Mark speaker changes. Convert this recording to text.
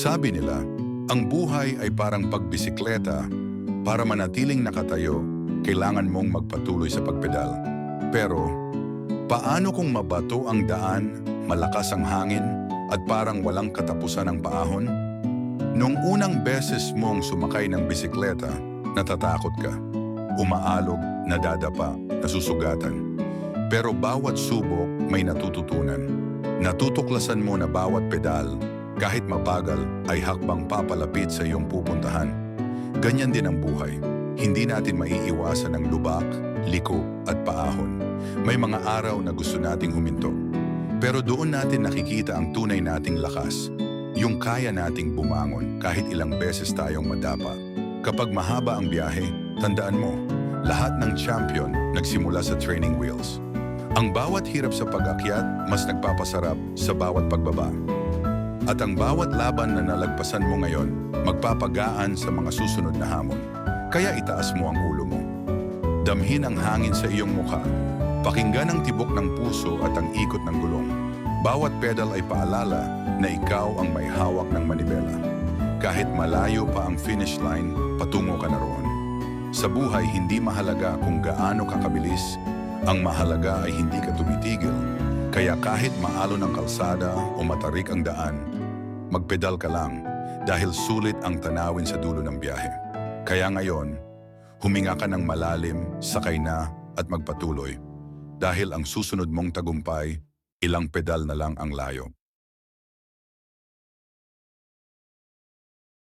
Speaker 1: Sabi nila, ang buhay ay parang pagbisikleta. Para manatiling nakatayo, kailangan mong magpatuloy sa pagpedal. Pero, paano kung mabato ang daan, malakas ang hangin, at parang walang katapusan ang paahon? Nung unang beses mong sumakay ng bisikleta, natatakot ka. Umaalog, nadadapa, nasusugatan. Pero bawat subok may natututunan. Natutuklasan mo na bawat pedal, kahit mabagal, ay hakbang papalapit sa iyong pupuntahan. Ganyan din ang buhay. Hindi natin maiiwasan ng lubak, liko at paahon. May mga araw na gusto nating huminto. Pero doon natin nakikita ang tunay nating lakas. Yung kaya nating bumangon kahit ilang beses tayong madapa. Kapag mahaba ang biyahe, tandaan mo, lahat ng champion nagsimula sa training wheels. Ang bawat hirap sa pag-akyat mas nagpapasarap sa bawat pagbaba. At ang bawat laban na nalagpasan mo ngayon, magpapagaan sa mga susunod na hamon. Kaya itaas mo ang ulo mo. Damhin ang hangin sa iyong mukha. Pakinggan ang tibok ng puso at ang ikot ng gulong. Bawat pedal ay paalala na ikaw ang may hawak ng manibela. Kahit malayo pa ang finish line, patungo ka na roon. Sa buhay, hindi mahalaga kung gaano ka kabilis. Ang mahalaga ay hindi ka tumitigil. Kaya kahit maalon ang kalsada o matarik ang daan, magpedal ka lang dahil sulit ang tanawin sa dulo ng biyahe. Kaya ngayon, huminga ka ng malalim, sakay na at magpatuloy. Dahil ang susunod mong tagumpay, ilang pedal na lang ang layo.